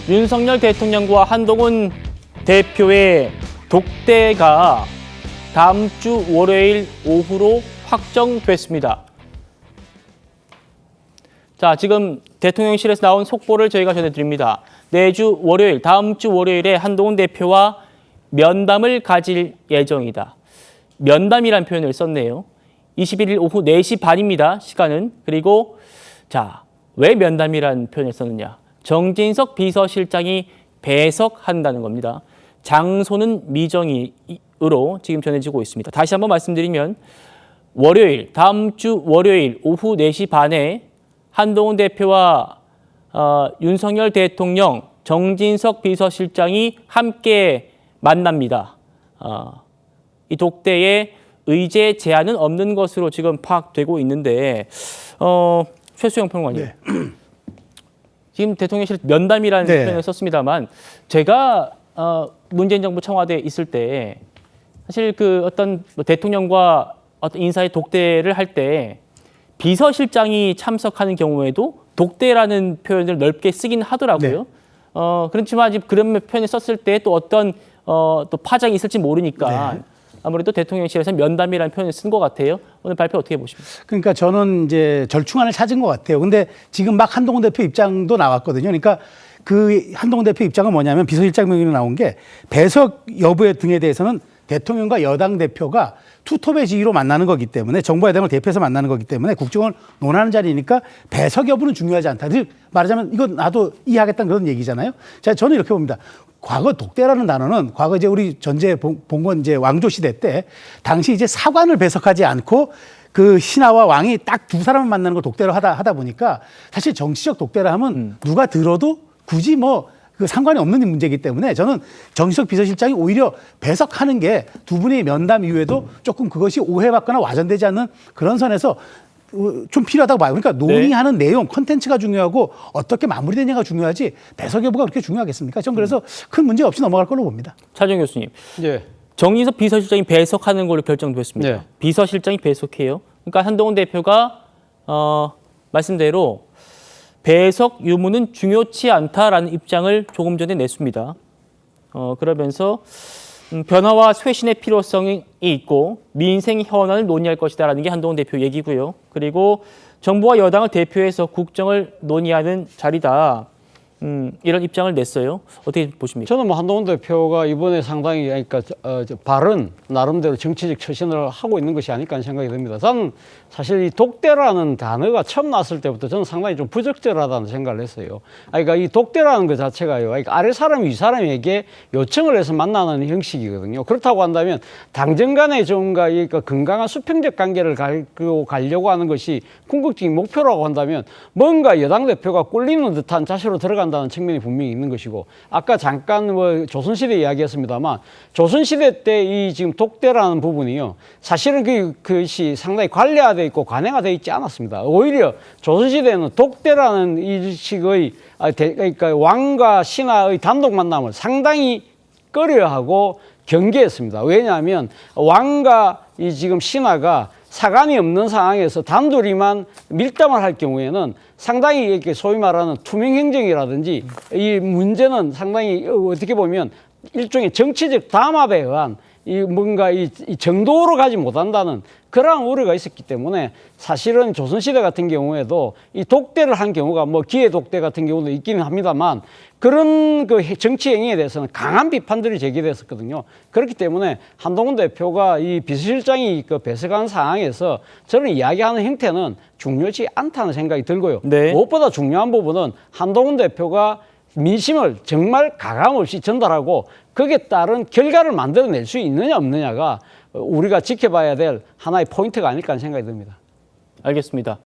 윤석열 대통령과 한동훈 대표의 독대가 다음 주 월요일 오후로 확정됐습니다. 자, 지금 대통령실에서 나온 속보를 저희가 전해드립니다. 내주 월요일, 다음 주 월요일에 한동훈 대표와 면담을 가질 예정이다. 면담이란 표현을 썼네요. 21일 오후 4시 반입니다. 시간은. 그리고 자, 왜 면담이란 표현을 썼느냐. 정진석 비서실장이 배석한다는 겁니다. 장소는 미정으로 지금 전해지고 있습니다. 다시 한번 말씀드리면 월요일, 다음 주 월요일 오후 4시 반에 한동훈 대표와 윤석열 대통령, 정진석 비서실장이 함께 만납니다. 이 독대에 의제 제한은 없는 것으로 지금 파악되고 있는데 최수영 평론가님. 네. 지금 대통령실 면담이라는 표현을 썼습니다만 제가 문재인 정부 청와대에 있을 때 사실 그 어떤 대통령과 어떤 인사의 독대를 할 때 비서실장이 참석하는 경우에도 독대라는 표현을 넓게 쓰긴 하더라고요. 네. 그렇지만 지금 그런 표현을 썼을 때 또 어떤 또 파장이 있을지 모르니까 아무래도 대통령실에서 면담이라는 표현을 쓴 것 같아요. 오늘 발표 어떻게 보십니까? 그러니까 저는 이제 절충안을 찾은 것 같아요. 근데 지금 막 한동훈 대표 입장도 나왔거든요. 그러니까 그 한동훈 대표 입장은 뭐냐면 비서실장 명령이 나온 게 배석 여부 등에 대해서는 대통령과 여당 대표가 투톱의 지위로 만나는 거기 때문에 정부 여당을 대표해서 만나는 거기 때문에 국정을 논하는 자리니까 배석 여부는 중요하지 않다. 즉 말하자면 이건 나도 이해하겠다는 그런 얘기잖아요. 자, 저는 이렇게 봅니다. 과거 독대라는 단어는 과거 이제 우리 전제 봉건 이제 왕조 시대 때 당시 이제 사관을 배석하지 않고 그 신하와 왕이 딱 두 사람을 만나는 걸 독대로 하다 보니까 사실 정치적 독대라 하면 누가 들어도 굳이 뭐 그 상관이 없는 문제이기 때문에 저는 정진석 비서실장이 오히려 배석하는 게 두 분의 면담 이후에도 조금 그것이 오해받거나 와전되지 않는 그런 선에서 좀 필요하다고 봐요. 그러니까 논의하는 내용, 컨텐츠가 중요하고 어떻게 마무리되냐가 중요하지 배석 여부가 그렇게 중요하겠습니까? 저는 그래서 큰 문제 없이 넘어갈 걸로 봅니다. 차정 교수님. 정진석 비서실장이 배석하는 걸로 결정됐습니다. 비서실장이 배석해요. 그러니까 한동훈 대표가 말씀대로 배석 유무는 중요치 않다라는 입장을 조금 전에 냈습니다. 그러면서 변화와 쇄신의 필요성이 있고 민생 현안을 논의할 것이다라는 게 한동훈 대표 얘기고요. 그리고 정부와 여당을 대표해서 국정을 논의하는 자리다. 이런 입장을 냈어요. 어떻게 보십니까? 저는 뭐 한동훈 대표가 이번에 상당히 그러니까 바른 나름대로 정치적 처신을 하고 있는 것이 아닐까 하는 생각이 듭니다. 저는 사실 이 독대라는 단어가 처음 나왔을 때부터 저는 상당히 좀 부적절하다는 생각을 했어요. 그러니까 이 독대라는 것 자체가요. 그러니까 아래 사람이 위 사람에게 요청을 해서 만나는 형식이거든요. 그렇다고 한다면 당정 간의 좀가 건강한 수평적 관계를 가려고 하는 것이 궁극적인 목표라고 한다면 뭔가 여당 대표가 꿀리는 듯한 자세로 들어간다는 측면이 분명히 있는 것이고 아까 잠깐 뭐 조선시대 이야기했습니다만 조선시대 때 이 지금 독대라는 부분이요. 사실은 그것이 상당히 관례화되어 있고 관행화되어 있지 않았습니다. 오히려 조선시대에는 독대라는 이 식의 그러니까 왕과 신하의 단독 만남을 상당히 꺼려하고 경계했습니다. 왜냐하면 왕과 이 지금 신하가 사관이 없는 상황에서 단둘이만 밀담을 할 경우에는 상당히 이렇게 소위 말하는 투명 행정이라든지 이 문제는 상당히 어떻게 보면 일종의 정치적 담합에 의한 이 뭔가 이 정도로 가지 못한다는 그러한 우려가 있었기 때문에 사실은 조선시대 같은 경우에도 이 독대를 한 경우가 뭐 기회 독대 같은 경우도 있기는 합니다만 그런 그 정치 행위에 대해서는 강한 비판들이 제기됐었거든요. 그렇기 때문에 한동훈 대표가 이 비서실장이 그 배석한 상황에서 저는 이야기하는 형태는 중요치 않다는 생각이 들고요. 무엇보다 중요한 부분은 한동훈 대표가 민심을 정말 가감없이 전달하고 거기에 따른 결과를 만들어낼 수 있느냐 없느냐가 우리가 지켜봐야 될 하나의 포인트가 아닐까 하는 생각이 듭니다. 알겠습니다.